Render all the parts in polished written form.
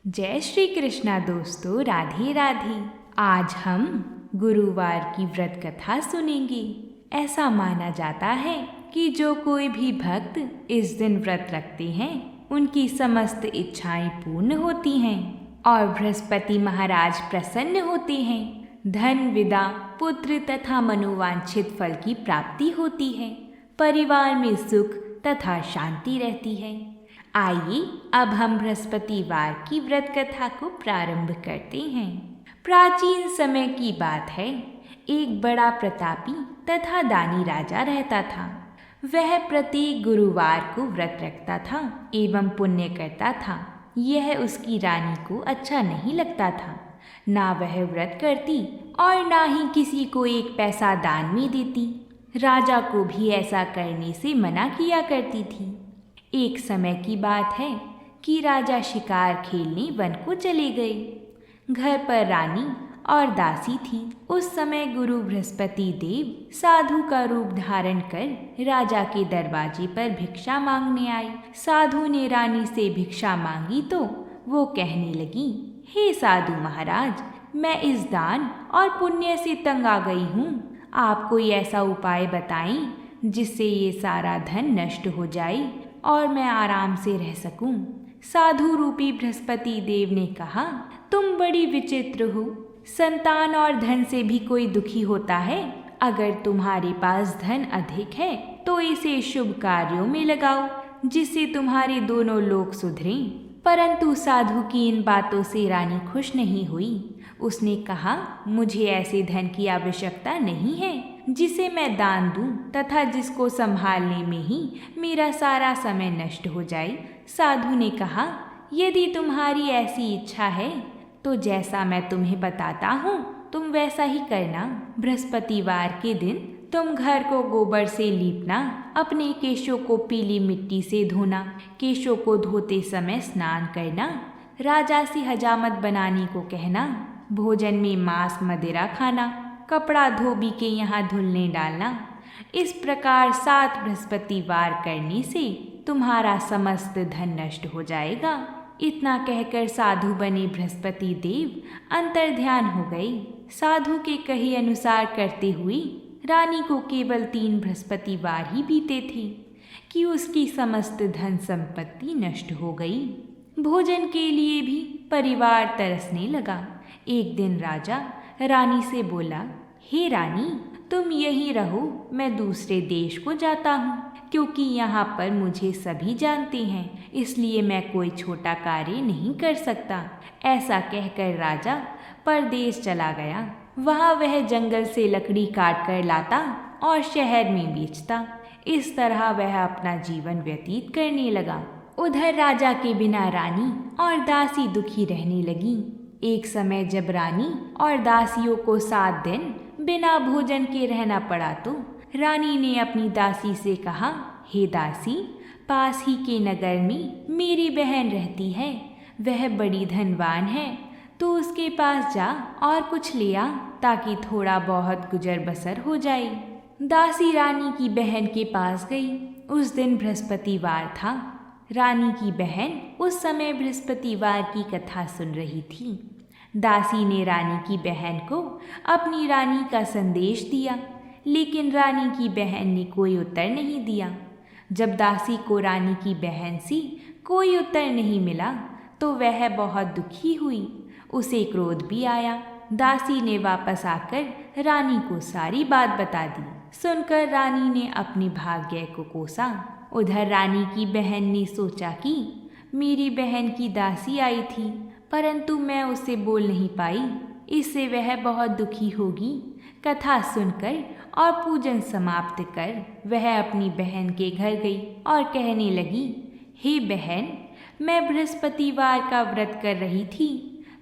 जय श्री कृष्णा दोस्तों, राधे राधे। आज हम गुरुवार की व्रत कथा सुनेंगे। ऐसा माना जाता है कि जो कोई भी भक्त इस दिन व्रत रखते हैं उनकी समस्त इच्छाएं पूर्ण होती हैं और बृहस्पति महाराज प्रसन्न होते हैं। धन, विदा, पुत्र तथा मनोवांछित फल की प्राप्ति होती है। परिवार में सुख तथा शांति रहती है। आइए अब हम बृहस्पतिवार की व्रत कथा को प्रारंभ करते हैं। प्राचीन समय की बात है। एक बड़ा प्रतापी तथा दानी राजा रहता था। वह प्रत्येक गुरुवार को व्रत रखता था एवं पुण्य करता था। यह उसकी रानी को अच्छा नहीं लगता था। ना वह व्रत करती और ना ही किसी को एक पैसा दान में देती। राजा को भी ऐसा करने से मना किया करती थी। एक समय की बात है कि राजा शिकार खेलने वन को चले गए। घर पर रानी और दासी थी। उस समय गुरु बृहस्पति देव साधु का रूप धारण कर राजा के दरवाजे पर भिक्षा मांगने आए। साधु ने रानी से भिक्षा मांगी तो वो कहने लगी, हे साधु महाराज, मैं इस दान और पुण्य से तंग आ गई हूँ। आप कोई ऐसा उपाय बताएं जिससे ये सारा धन नष्ट हो जाए और मैं आराम से रह सकूं। साधु रूपी बृहस्पति देव ने कहा, तुम बड़ी विचित्र हो। संतान और धन से भी कोई दुखी होता है। अगर तुम्हारे पास धन अधिक है तो इसे शुभ कार्यों में लगाओ जिससे तुम्हारे दोनों लोग सुधरें। परंतु साधु की इन बातों से रानी खुश नहीं हुई। उसने कहा, मुझे ऐसे धन की आवश्यकता नहीं है जिसे मैं दान दूं तथा जिसको संभालने में ही मेरा सारा समय नष्ट हो जाए। साधु ने कहा, यदि तुम्हारी ऐसी इच्छा है तो जैसा मैं तुम्हें बताता हूँ तुम वैसा ही करना। बृहस्पतिवार के दिन तुम घर को गोबर से लीपना, अपने केशों को पीली मिट्टी से धोना, केशों को धोते समय स्नान करना, राजा से हजामत बनाने को कहना, भोजन में मांस मदिरा खाना, कपड़ा धोबी के यहाँ धुलने डालना। इस प्रकार 7 बृहस्पतिवार करने से तुम्हारा समस्त धन नष्ट हो जाएगा। इतना कहकर साधु बने बृहस्पति देव अंतर्ध्यान हो गए। साधु के कहे अनुसार करते हुए रानी को केवल 3 बृहस्पतिवार ही बीते थे कि उसकी समस्त धन संपत्ति नष्ट हो गई। भोजन के लिए भी परिवार तरसने लगा। एक दिन राजा रानी से बोला, हे रानी, तुम यहीं रहो, मैं दूसरे देश को जाता हूँ क्योंकि यहाँ पर मुझे सभी जानते हैं, इसलिए मैं कोई छोटा कार्य नहीं कर सकता। ऐसा कहकर राजा परदेश चला गया। वहाँ वह जंगल से लकड़ी काट कर लाता और शहर में बेचता। इस तरह वह अपना जीवन व्यतीत करने लगा। उधर राजा के बिना रानी और दासी दुखी रहने लगी। एक समय जब रानी और दासियों को 7 दिन बिना भोजन के रहना पड़ा तो रानी ने अपनी दासी से कहा, हे दासी, पास ही के नगर में मेरी बहन रहती है। वह बड़ी धनवान है, तो उसके पास जा और कुछ ले आ ताकि थोड़ा बहुत गुजर बसर हो जाए। दासी रानी की बहन के पास गई। उस दिन बृहस्पतिवार था। रानी की बहन उस समय बृहस्पतिवार की कथा सुन रही थी। दासी ने रानी की बहन को अपनी रानी का संदेश दिया, लेकिन रानी की बहन ने कोई उत्तर नहीं दिया। जब दासी को रानी की बहन से कोई उत्तर नहीं मिला तो वह बहुत दुखी हुई। उसे क्रोध भी आया। दासी ने वापस आकर रानी को सारी बात बता दी। सुनकर रानी ने अपने भाग्य को कोसा। उधर रानी की बहन ने सोचा कि मेरी बहन की दासी आई थी परंतु मैं उसे बोल नहीं पाई, इससे वह बहुत दुखी होगी। कथा सुनकर और पूजन समाप्त कर वह अपनी बहन के घर गई और कहने लगी, हे बहन, मैं बृहस्पतिवार का व्रत कर रही थी।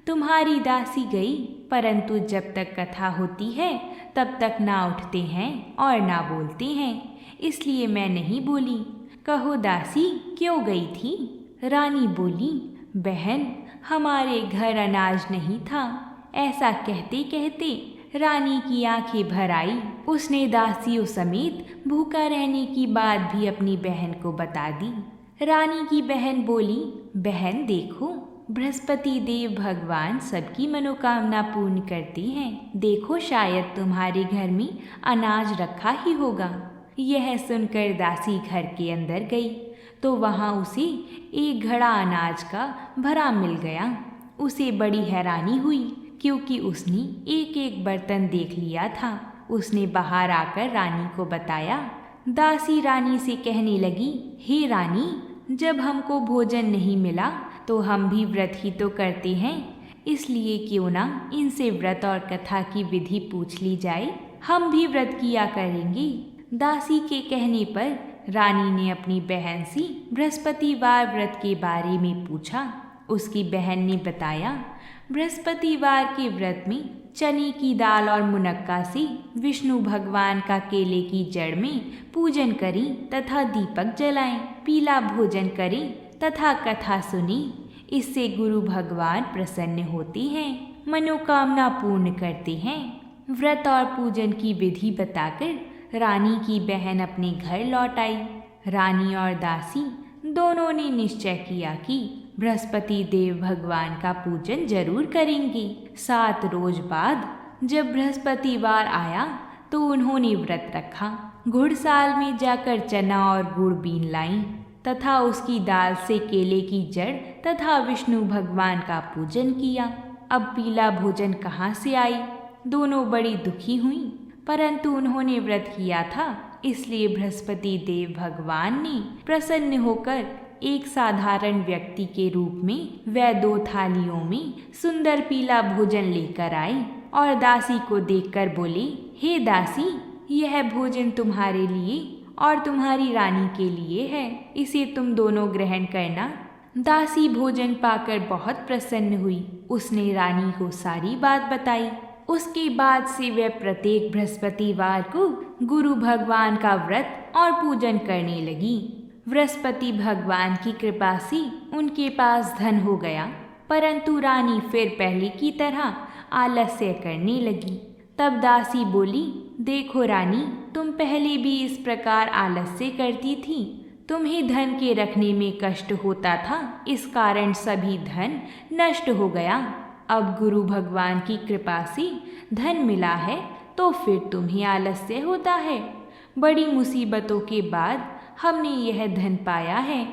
तुम्हारी दासी गई परंतु जब तक कथा होती है तब तक ना उठते हैं और ना बोलते हैं, इसलिए मैं नहीं बोली। कहो दासी, क्यों गई थी? रानी बोली, बहन, हमारे घर अनाज नहीं था। ऐसा कहते कहते रानी की आंखें भर आई। उसने दासियों समेत भूखा रहने की बात भी अपनी बहन को बता दी। रानी की बहन बोली, बहन देखो, बृहस्पति देव भगवान सबकी मनोकामना पूर्ण करती हैं। देखो शायद तुम्हारे घर में अनाज रखा ही होगा। यह सुनकर दासी घर के अंदर गई तो वहाँ उसे एक घड़ा अनाज का भरा मिल गया। उसे बड़ी हैरानी हुई क्योंकि उसने एक एक बर्तन देख लिया था। उसने बाहर आकर रानी को बताया। दासी रानी से कहने लगी, हे रानी, जब हमको भोजन नहीं मिला तो हम भी व्रत ही तो करते हैं, इसलिए क्यों ना इनसे व्रत और कथा की विधि पूछ ली जाए, हम भी व्रत किया करेंगे। दासी के कहने पर रानी ने अपनी बहन से बृहस्पतिवार व्रत के बारे में पूछा। उसकी बहन ने बताया, बृहस्पतिवार के व्रत में चने की दाल और मुनक्का से विष्णु भगवान का केले की जड़ में पूजन करें तथा दीपक जलाएं, पीला भोजन करें तथा कथा सुनें। इससे गुरु भगवान प्रसन्न होते हैं, मनोकामना पूर्ण करते हैं। व्रत और पूजन की विधि बताकर रानी की बहन अपने घर लौट आई। रानी और दासी दोनों ने निश्चय किया कि बृहस्पति देव भगवान का पूजन जरूर करेंगे। 7 रोज बाद जब बृहस्पतिवार आया तो उन्होंने व्रत रखा। घुड़साल में जाकर चना और गुड़ बीन लाईं तथा उसकी दाल से केले की जड़ तथा विष्णु भगवान का पूजन किया। अब पीला भोजन कहाँ से आई? दोनों बड़ी दुखी हुईं, परंतु उन्होंने व्रत किया था, इसलिए बृहस्पति देव भगवान ने प्रसन्न होकर एक साधारण व्यक्ति के रूप में वह 2 थालियों में सुंदर पीला भोजन लेकर आई और दासी को देखकर बोली, हे दासी, यह भोजन तुम्हारे लिए और तुम्हारी रानी के लिए है, इसे तुम दोनों ग्रहण करना। दासी भोजन पाकर बहुत प्रसन्न हुई। उसने रानी को सारी बात बताई। उसके बाद से वह प्रत्येक बृहस्पतिवार को गुरु भगवान का व्रत और पूजन करने लगी। बृहस्पति भगवान की कृपा से उनके पास धन हो गया, परंतु रानी फिर पहले की तरह आलस्य करने लगी। तब दासी बोली, देखो रानी, तुम पहले भी इस प्रकार आलस्य करती थी। तुम्हें धन के रखने में कष्ट होता था, इस कारण सभी धन नष्ट हो गया। अब गुरु भगवान की कृपा से धन मिला है तो फिर तुम्हें आलस्य होता है। बड़ी मुसीबतों के बाद हमने यह धन पाया है,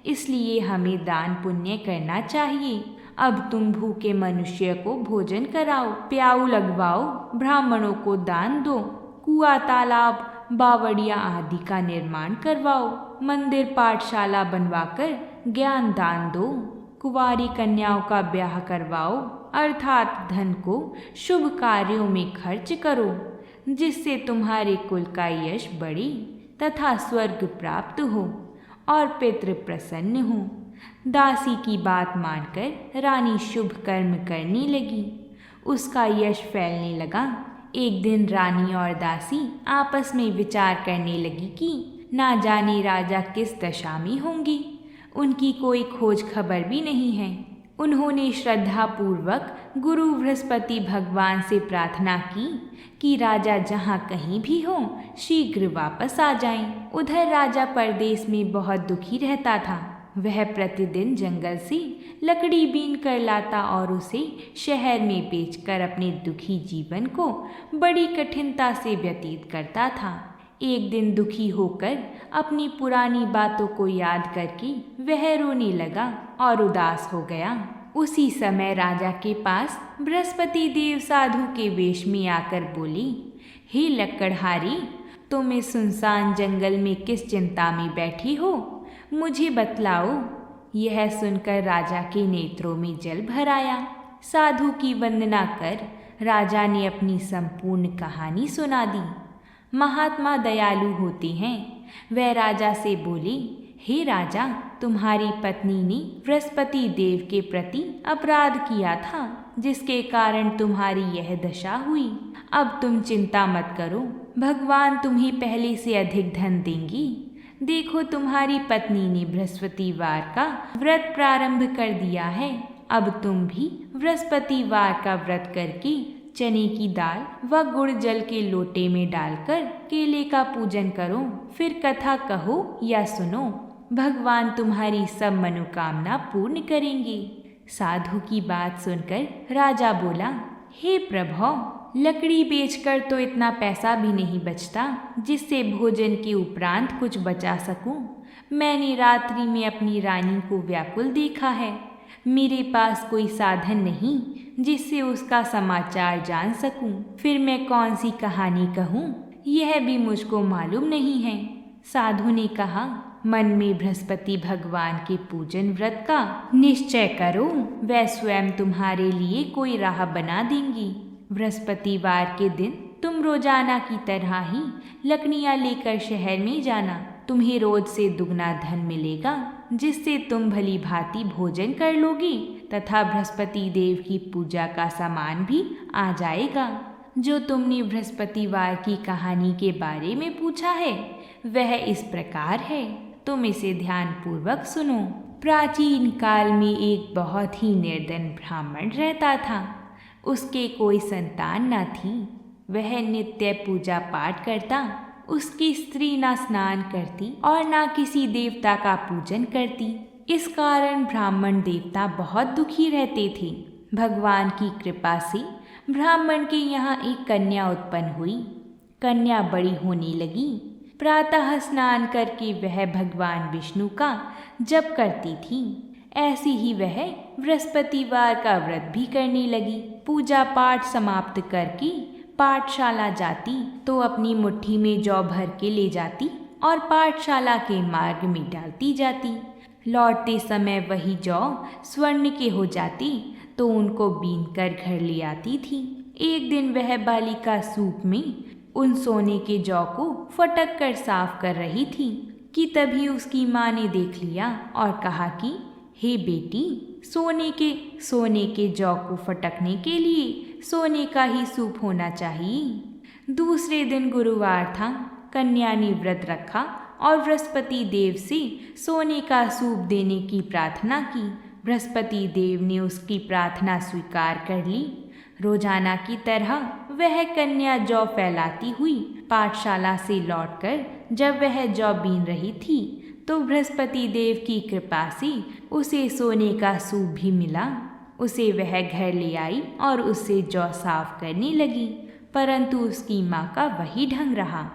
इसलिए हमें दान पुण्य करना चाहिए। अब तुम भूखे मनुष्य को भोजन कराओ, प्याऊ लगवाओ, ब्राह्मणों को दान दो, कुआं तालाब बावड़िया आदि का निर्माण करवाओ, मंदिर पाठशाला बनवाकर ज्ञान दान दो, कुंवारी कन्याओं का ब्याह करवाओ, अर्थात धन को शुभ कार्यों में खर्च करो, जिससे तुम्हारे कुल का यश बढ़े तथा स्वर्ग प्राप्त हो और पितृ प्रसन्न हो। दासी की बात मानकर रानी शुभ कर्म करने लगी। उसका यश फैलने लगा। एक दिन रानी और दासी आपस में विचार करने लगी कि ना जाने राजा किस दशा में होंगे। उनकी कोई खोज खबर भी नहीं है। उन्होंने श्रद्धा पूर्वक गुरु बृहस्पति भगवान से प्रार्थना की कि राजा जहाँ कहीं भी हो शीघ्र वापस आ जाएं। उधर राजा परदेश में बहुत दुखी रहता था। वह प्रतिदिन जंगल से लकड़ी बीन कर लाता और उसे शहर में बेचकर अपने दुखी जीवन को बड़ी कठिनता से व्यतीत करता था। एक दिन दुखी होकर अपनी पुरानी बातों को याद करके वह रोने लगा और उदास हो गया। उसी समय राजा के पास बृहस्पति देव साधु के वेश में आकर बोली, हे लक्कड़हारी, तुम इस सुनसान जंगल में किस चिंता में बैठी हो, मुझे बतलाओ। यह सुनकर राजा के नेत्रों में जल भर आया। साधु की वंदना कर राजा ने अपनी संपूर्ण कहानी सुना दी। महात्मा दयालु होते हैं। वह राजा से बोली, हे राजा, तुम्हारी पत्नी ने बृहस्पति देव के प्रति अपराध किया था, जिसके कारण तुम्हारी यह दशा हुई। अब तुम चिंता मत करो, भगवान तुम्हें पहले से अधिक धन देंगी। देखो, तुम्हारी पत्नी ने बृहस्पतिवार का व्रत प्रारंभ कर दिया है। अब तुम भी बृहस्पतिवार का व्रत करके चने की दाल व गुड़ जल के लोटे में डालकर केले का पूजन करो, फिर कथा कहो या सुनो। भगवान तुम्हारी सब मनोकामना पूर्ण करेंगे। साधु की बात सुनकर राजा बोला, हे प्रभु, लकड़ी बेचकर तो इतना पैसा भी नहीं बचता जिससे भोजन के उपरांत कुछ बचा सकूं। मैंने रात्रि में अपनी रानी को व्याकुल देखा है। मेरे पास कोई साधन नहीं जिससे उसका समाचार जान सकूं। फिर मैं कौन सी कहानी कहूं, यह भी मुझको मालूम नहीं है। साधु ने कहा, मन में बृहस्पति भगवान के पूजन व्रत का निश्चय करो, वह स्वयं तुम्हारे लिए कोई राह बना देंगी। बृहस्पतिवार के दिन तुम रोजाना की तरह ही लकड़ियाँ लेकर शहर में जाना। तुम्हें रोज से दुगना धन मिलेगा जिससे तुम भली भांति भोजन कर लोगी तथा बृहस्पति देव की पूजा का सामान भी आ जाएगा। जो तुमने बृहस्पतिवार की कहानी के बारे में पूछा है वह इस प्रकार है, तुम इसे ध्यानपूर्वक सुनो। प्राचीन काल में एक बहुत ही निर्धन ब्राह्मण रहता था। उसके कोई संतान न थी। वह नित्य पूजा पाठ करता। उसकी स्त्री ना स्नान करती और ना किसी देवता का पूजन करती। इस कारण ब्राह्मण देवता बहुत दुखी रहते थे। भगवान की कृपा से ब्राह्मण के यहाँ एक कन्या उत्पन्न हुई। कन्या बड़ी होने लगी। प्रातः स्नान करके वह भगवान विष्णु का जप करती थी। ऐसी ही वह बृहस्पतिवार का व्रत भी करने लगी। पूजा पाठ समाप्त करके पाठशाला जाती तो अपनी मुट्ठी में जौ भर के ले जाती और पाठशाला के मार्ग में डालती जाती। लौटते समय वही जौ स्वर्ण के हो जाती तो उनको बीन कर घर ले आती थी। एक दिन वह बालिका सूप में उन सोने के जौ को फटक कर साफ कर रही थी कि तभी उसकी माँ ने देख लिया और कहा कि हे बेटी, सोने के जौ को फटकने के लिए सोने का ही सूप होना चाहिए। दूसरे दिन गुरुवार था। कन्या ने व्रत रखा और बृहस्पति देव से सोने का सूप देने की प्रार्थना की। बृहस्पति देव ने उसकी प्रार्थना स्वीकार कर ली। रोजाना की तरह वह कन्या जौ फैलाती हुई पाठशाला से लौटकर जब वह जौ बीन रही थी तो बृहस्पति देव की कृपा से उसे सोने का सूप भी मिला। उसे वह घर ले आई और उससे जौ साफ करने लगी, परंतु उसकी माँ का वही ढंग रहा।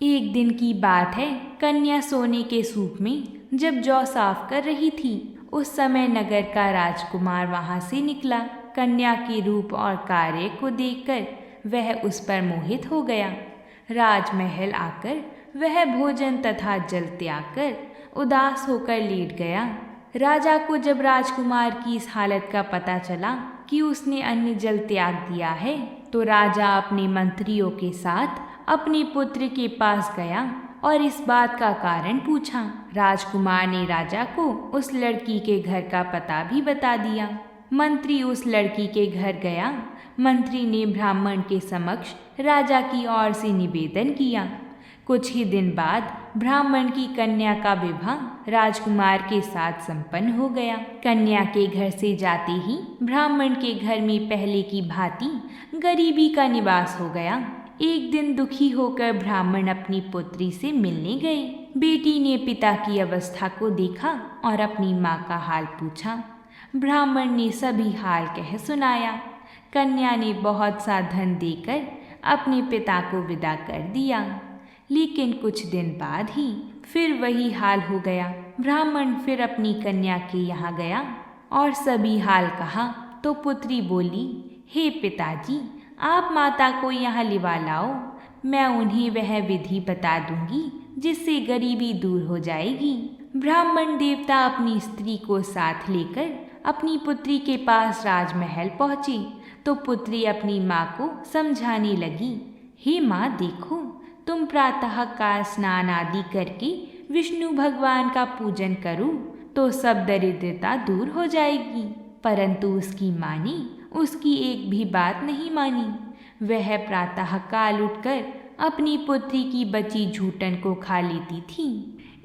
एक दिन की बात है, कन्या सोने के सूप में जब जौ साफ कर रही थी उस समय नगर का राजकुमार वहाँ से निकला। कन्या के रूप और कार्य को देखकर वह उस पर मोहित हो गया। राजमहल आकर वह भोजन तथा जल त्याग कर उदास होकर लेट गया। राजा को जब राजकुमार की इस हालत का पता चला कि उसने अन्न जल त्याग दिया है तो राजा अपने मंत्रियों के साथ अपने पुत्र के पास गया और इस बात का कारण पूछा। राजकुमार ने राजा को उस लड़की के घर का पता भी बता दिया। मंत्री उस लड़की के घर गया। मंत्री ने ब्राह्मण के समक्ष राजा की ओर से निवेदन किया। कुछ ही दिन बाद ब्राह्मण की कन्या का विवाह राजकुमार के साथ संपन्न हो गया। कन्या के घर से जाते ही ब्राह्मण के घर में पहले की भांति गरीबी का निवास हो गया। एक दिन दुखी होकर ब्राह्मण अपनी पुत्री से मिलने गए। बेटी ने पिता की अवस्था को देखा और अपनी माँ का हाल पूछा। ब्राह्मण ने सभी हाल कह सुनाया। कन्या ने बहुत सा धन देकर अपने पिता को विदा कर दिया। लेकिन कुछ दिन बाद ही फिर वही हाल हो गया। ब्राह्मण फिर अपनी कन्या के यहाँ गया और सभी हाल कहा तो पुत्री बोली, हे पिताजी, आप माता को यहाँ लिवा लाओ। मैं उन्हें वह विधि बता दूंगी जिससे गरीबी दूर हो जाएगी। ब्राह्मण देवता अपनी स्त्री को साथ लेकर अपनी पुत्री के पास राजमहल पहुँची तो पुत्री अपनी माँ को समझाने लगी, हे माँ, देखो, तुम प्रातः काल स्नान आदि करके विष्णु भगवान का पूजन करो तो सब दरिद्रता दूर हो जाएगी। परंतु उसकी माँ ने उसकी एक भी बात नहीं मानी। वह प्रातः काल उठकर अपनी पुत्री की बची झूठन को खा लेती थी।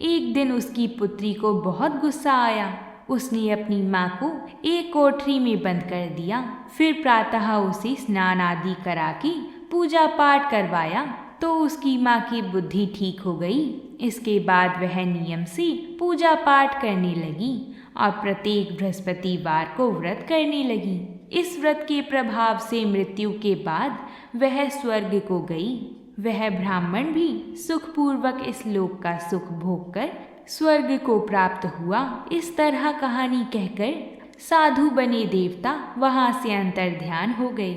एक दिन उसकी पुत्री को बहुत गुस्सा आया। उसने अपनी माँ को एक कोठरी में बंद कर दिया। फिर प्रातः उसे स्नान आदि करा के पूजा पाठ करवाया तो उसकी माँ की बुद्धि ठीक हो गई। इसके बाद वह नियम से पूजा पाठ करने लगी और प्रत्येक बृहस्पतिवार को व्रत करने लगी। इस व्रत के प्रभाव से मृत्यु के बाद वह स्वर्ग को गई। वह ब्राह्मण भी सुखपूर्वक इस लोक का सुख भोग कर स्वर्ग को प्राप्त हुआ। इस तरह कहानी कहकर साधु बने देवता वहां से अंतर्ध्यान हो गए।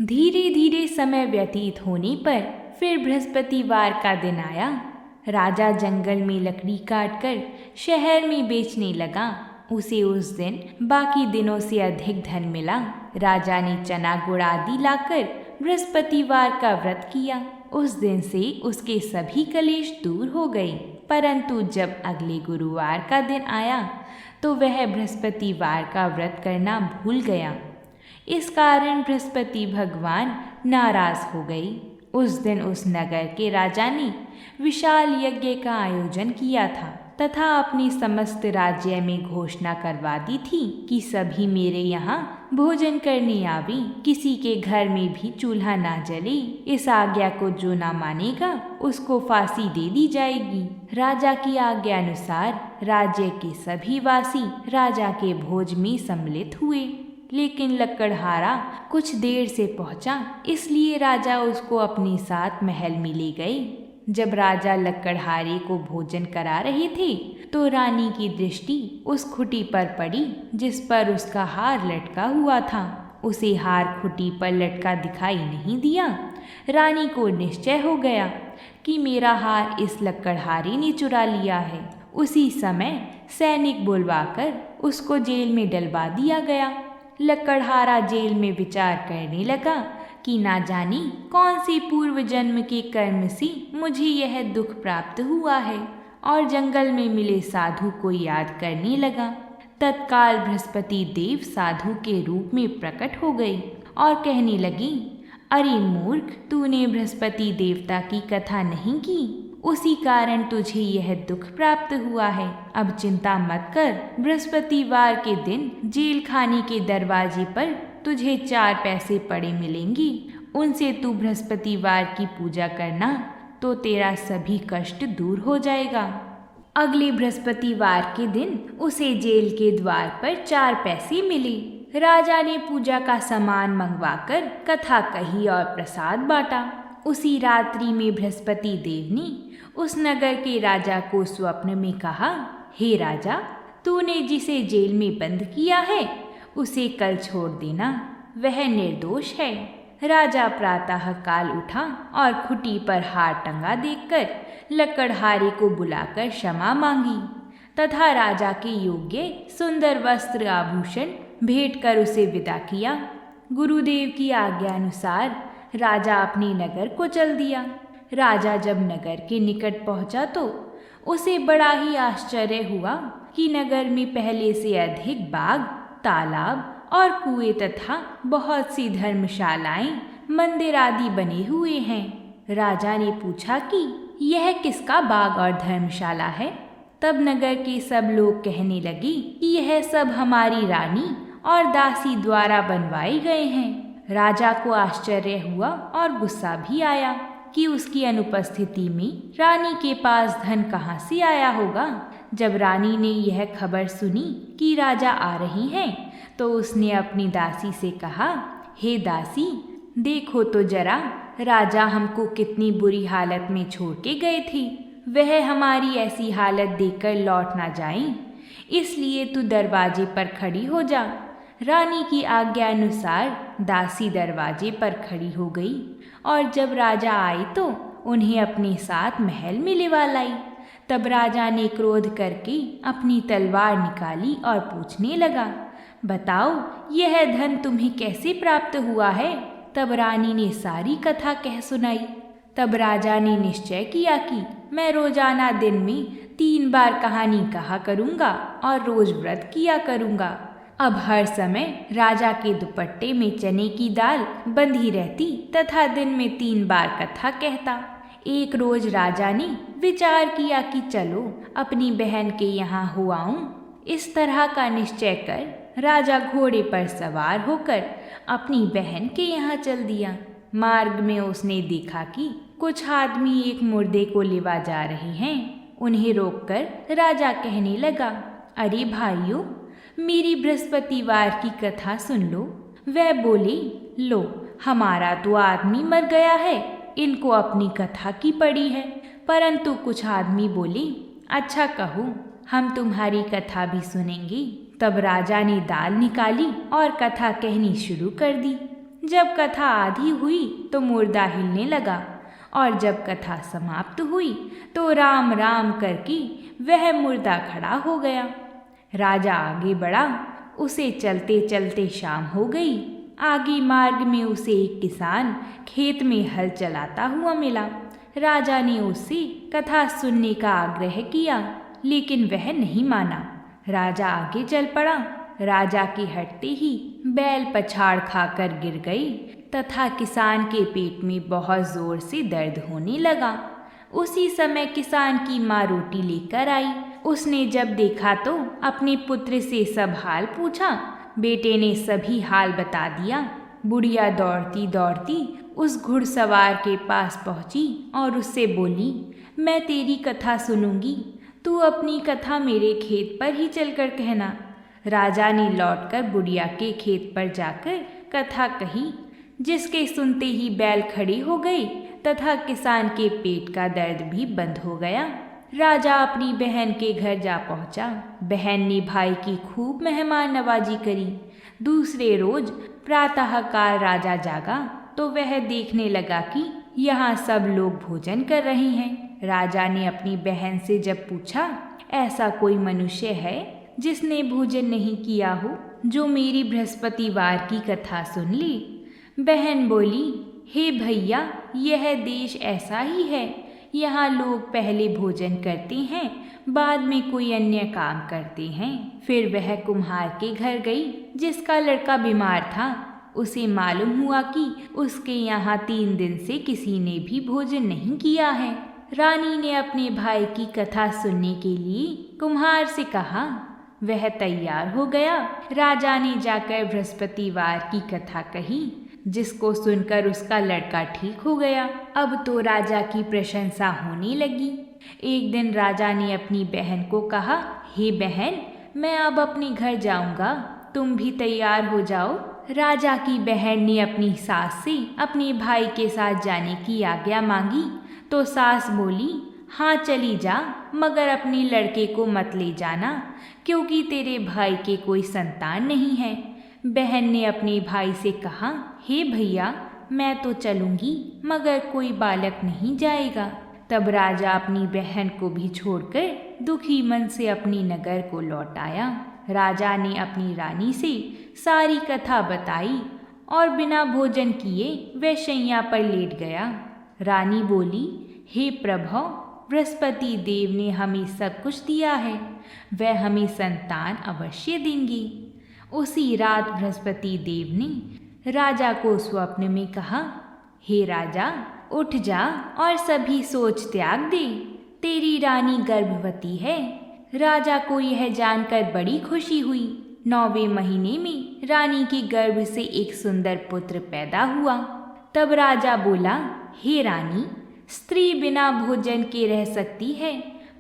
धीरे धीरे समय व्यतीत होने पर फिर बृहस्पतिवार का दिन आया। राजा जंगल में लकड़ी काटकर शहर में बेचने लगा। उसे उस दिन बाकी दिनों से अधिक धन मिला। राजा ने चना गुड़ आदि लाकर बृहस्पतिवार का व्रत किया। उस दिन से उसके सभी कलेश दूर हो गए। परंतु जब अगले गुरुवार का दिन आया तो वह बृहस्पतिवार का व्रत करना भूल गया। इस कारण बृहस्पति भगवान नाराज हो गए। उस दिन उस नगर के राजा ने विशाल यज्ञ का आयोजन किया था तथा अपनी समस्त राज्य में घोषणा करवा दी थी कि सभी मेरे यहाँ भोजन करने आवे। किसी के घर में भी चूल्हा ना जले। इस आज्ञा को जो ना मानेगा उसको फांसी दे दी जाएगी। राजा की आज्ञा अनुसार राज्य के सभी वासी राजा के भोज में सम्मिलित हुए। लेकिन लकड़हारा कुछ देर से पहुंचा, इसलिए राजा उसको अपने साथ महल में ले गए। जब राजा लकड़हारे को भोजन करा रहे थे तो रानी की दृष्टि उस खुटी पर पड़ी जिस पर उसका हार लटका हुआ था। उसे हार खुटी पर लटका दिखाई नहीं दिया। रानी को निश्चय हो गया कि मेरा हार इस लकड़हारे ने चुरा लिया है। उसी समय सैनिक बुलवाकर उसको जेल में डलवा दिया गया। लकड़हारा जेल में विचार करने लगा कि ना जाने कौन सी पूर्व जन्म के कर्म से मुझे यह दुख प्राप्त हुआ है, और जंगल में मिले साधु को याद करने लगा। तत्काल बृहस्पति देव साधु के रूप में प्रकट हो गए और कहने लगी, अरे मूर्ख, तूने बृहस्पति देवता की कथा नहीं की, उसी कारण तुझे यह दुख प्राप्त हुआ है। अब चिंता मत कर। बृहस्पतिवार के दिन जेल खाने के दरवाजे पर तुझे 4 पैसे पड़े मिलेंगे। उनसे तू बृहस्पतिवार की पूजा करना तो तेरा सभी कष्ट दूर हो जाएगा। अगले बृहस्पतिवार के दिन उसे जेल के द्वार पर 4 पैसे मिले। राजा ने पूजा का सामान मंगवाकर कथा कही और प्रसाद बांटा। उसी रात्रि में बृहस्पति देव ने उस नगर के राजा को स्वप्न में कहा, हे राजा, तूने जिसे जेल में बंद किया है उसे कल छोड़ देना, वह निर्दोष है। राजा प्रातः काल उठा और खुटी पर हार टंगा देखकर लकड़हारे को बुलाकर क्षमा मांगी तथा राजा के योग्य सुंदर वस्त्र आभूषण भेंट कर उसे विदा किया। गुरुदेव की आज्ञा अनुसार राजा अपने नगर को चल दिया। राजा जब नगर के निकट पहुंचा तो उसे बड़ा ही आश्चर्य हुआ कि नगर में पहले से अधिक बाग, तालाब और कुएं तथा बहुत सी धर्मशालाएं, मंदिर आदि बने हुए हैं। राजा ने पूछा कि यह किसका बाग और धर्मशाला है? तब नगर के सब लोग कहने लगे कि यह सब हमारी रानी और दासी द्वारा बनवाए गए हैं। राजा को आश्चर्य हुआ और गुस्सा भी आया कि उसकी अनुपस्थिति में रानी के पास धन कहाँ से आया होगा। जब रानी ने यह खबर सुनी कि राजा आ रही हैं, तो उसने अपनी दासी से कहा, हे दासी, देखो तो जरा, राजा हमको कितनी बुरी हालत में छोड़ के गए थे। वह हमारी ऐसी हालत देखकर लौट ना जाएं, इसलिए तू दरवाजे पर खड़ी हो जा। रानी की आज्ञा अनुसार दासी दरवाजे पर खड़ी हो गई और जब राजा आए तो उन्हें अपने साथ महल में लिवा लाई। तब राजा ने क्रोध करके अपनी तलवार निकाली और पूछने लगा, बताओ यह धन तुम्हें कैसे प्राप्त हुआ है? तब रानी ने सारी कथा कह सुनाई। तब राजा ने निश्चय किया कि मैं रोजाना दिन में 3 बार कहानी कहा करूँगा और रोज व्रत किया करूँगा। अब हर समय राजा के दुपट्टे में चने की दाल बंधी रहती तथा दिन में 3 बार कथा कहता। एक रोज राजा ने विचार किया कि चलो अपनी बहन के यहाँ हो आऊं। इस तरह का निश्चय कर राजा घोड़े पर सवार होकर अपनी बहन के यहाँ चल दिया। मार्ग में उसने देखा कि कुछ आदमी एक मुर्दे को लिवा जा रहे हैं। उन्हें रोककर राजा कहने लगा, अरे भाइयों, मेरी बृहस्पतिवार की कथा सुन लो। वह बोले, लो, हमारा तो आदमी मर गया है, इनको अपनी कथा की पड़ी है। परंतु कुछ आदमी बोले, अच्छा कहो, हम तुम्हारी कथा भी सुनेंगे। तब राजा ने दाल निकाली और कथा कहनी शुरू कर दी। जब कथा आधी हुई तो मुर्दा हिलने लगा, और जब कथा समाप्त हुई तो राम राम करके वह मुर्दा खड़ा हो गया। राजा आगे बढ़ा, उसे चलते चलते शाम हो गई। आगे मार्ग में उसे एक किसान खेत में हल चलाता हुआ मिला। राजा ने उससे कथा सुनने का आग्रह किया, लेकिन वह नहीं माना। राजा आगे चल पड़ा। राजा के हटते ही बैल पछाड़ खाकर गिर गई तथा किसान के पेट में बहुत जोर से दर्द होने लगा। उसी समय किसान की माँ रोटी लेकर आई। उसने जब देखा तो अपने पुत्र से सब हाल पूछा। बेटे ने सभी हाल बता दिया। बुढ़िया दौड़ती दौड़ती उस घुड़सवार के पास पहुंची और उससे बोली, मैं तेरी कथा सुनूंगी, तू अपनी कथा मेरे खेत पर ही चलकर कहना। राजा ने लौटकर बुढ़िया के खेत पर जाकर कथा कही, जिसके सुनते ही बैल खड़ी हो गई तथा किसान के पेट का दर्द भी बंद हो गया। राजा अपनी बहन के घर जा पहुंचा। बहन ने भाई की खूब मेहमान नवाजी करी। दूसरे रोज प्रातःकाल राजा जागा तो वह देखने लगा कि यहाँ सब लोग भोजन कर रहे हैं। राजा ने अपनी बहन से जब पूछा, ऐसा कोई मनुष्य है जिसने भोजन नहीं किया हो, जो मेरी बृहस्पतिवार की कथा सुन ले? बहन बोली, हे भैया, यह देश ऐसा ही है। यहाँ लोग पहले भोजन करते हैं, बाद में कोई अन्य काम करते हैं। फिर वह कुम्हार के घर गई, जिसका लड़का बीमार था। उसे मालूम हुआ कि उसके यहाँ 3 दिन से किसी ने भी भोजन नहीं किया है। रानी ने अपने भाई की कथा सुनने के लिए कुम्हार से कहा। वह तैयार हो गया। राजा ने जाकर बृहस्पतिवार की कथा कही, जिसको सुनकर उसका लड़का ठीक हो गया। अब तो राजा की प्रशंसा होने लगी। एक दिन राजा ने अपनी बहन को कहा, हे बहन, मैं अब अपने घर जाऊंगा, तुम भी तैयार हो जाओ। राजा की बहन ने अपनी सास से अपने भाई के साथ जाने की आज्ञा मांगी तो सास बोली, हाँ चली जा, मगर अपने लड़के को मत ले जाना, क्योंकि तेरे भाई के कोई संतान नहीं है। बहन ने अपने भाई से कहा, हे भैया, मैं तो चलूँगी, मगर कोई बालक नहीं जाएगा। तब राजा अपनी बहन को भी छोड़कर दुखी मन से अपनी नगर को लौट आया। राजा ने अपनी रानी से सारी कथा बताई और बिना भोजन किए वह शैया पर लेट गया। रानी बोली, हे प्रभु, बृहस्पति देव ने हमें सब कुछ दिया है, वह हमें संतान अवश्य देंगे। उसी रात बृहस्पति देव ने राजा को स्वप्न में कहा, हे राजा, उठ जा और सभी सोच त्याग दे, तेरी रानी गर्भवती है। राजा को यह जानकर बड़ी खुशी हुई। 9वें महीने में रानी के गर्भ से एक सुंदर पुत्र पैदा हुआ। तब राजा बोला, हे रानी, स्त्री बिना भोजन के रह सकती है,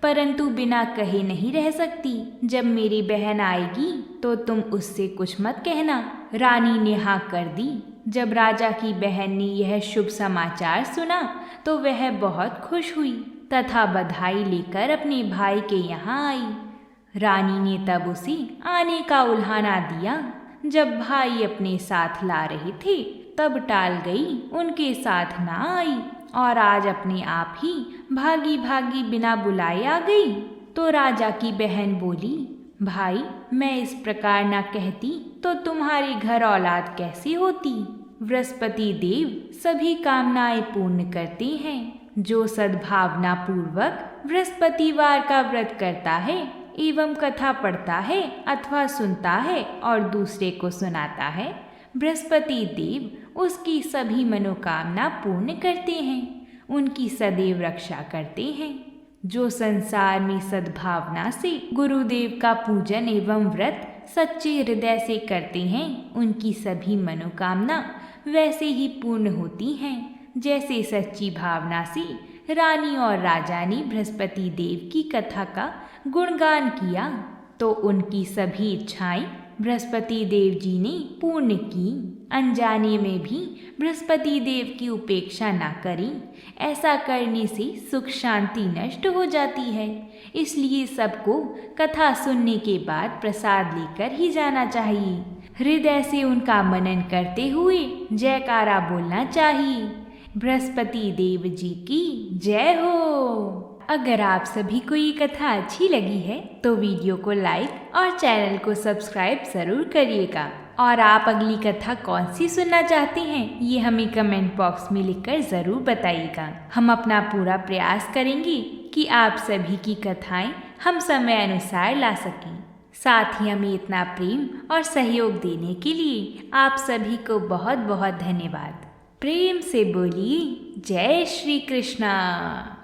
परंतु बिना कहे नहीं रह सकती। जब मेरी बहन आएगी तो तुम उससे कुछ मत कहना। रानी ने हाँ कर दी। जब राजा की बहन ने यह शुभ समाचार सुना तो वह बहुत खुश हुई तथा बधाई लेकर अपने भाई के यहाँ आई। रानी ने तब उसे आने का उल्हाना दिया। जब भाई अपने साथ ला रहे थे तब टाल गई, उनके साथ ना आई और आज अपने आप ही भागी भागी बिना बुलाए आ गई। तो राजा की बहन बोली, भाई, मैं इस प्रकार ना कहती तो तुम्हारे घर औलाद कैसे होती? बृहस्पति देव सभी कामनाएं पूर्ण करते हैं। जो सद्भावना पूर्वक बृहस्पतिवार का व्रत करता है एवं कथा पढ़ता है अथवा सुनता है और दूसरे को सुनाता है, बृहस्पति देव उसकी सभी मनोकामना पूर्ण करते हैं, उनकी सदैव रक्षा करते हैं। जो संसार में सद्भावना से गुरुदेव का पूजन एवं व्रत सच्चे हृदय से करते हैं, उनकी सभी मनोकामना वैसे ही पूर्ण होती हैं जैसे सच्ची भावना से रानी और राजा ने बृहस्पति देव की कथा का गुणगान किया। तो उनकी सभी इच्छाएं बृहस्पति देव जी ने पूर्ण की। अनजाने में भी बृहस्पति देव की उपेक्षा ना करें। ऐसा करने से सुख शांति नष्ट हो जाती है। इसलिए सबको कथा सुनने के बाद प्रसाद लेकर ही जाना चाहिए। हृदय से उनका मनन करते हुए जयकारा बोलना चाहिए। बृहस्पति देव जी की जय हो। अगर आप सभी को ये कथा अच्छी लगी है तो वीडियो को लाइक और चैनल को सब्सक्राइब ज़रूर करिएगा। और आप अगली कथा कौन सी सुनना चाहते हैं ये हमें कमेंट बॉक्स में लिखकर ज़रूर बताइएगा। हम अपना पूरा प्रयास करेंगे कि आप सभी की कथाएं हम समय अनुसार ला सकें। साथ ही हमें इतना प्रेम और सहयोग देने के लिए आप सभी को बहुत बहुत धन्यवाद। प्रेम से बोलिए जय श्री कृष्णा।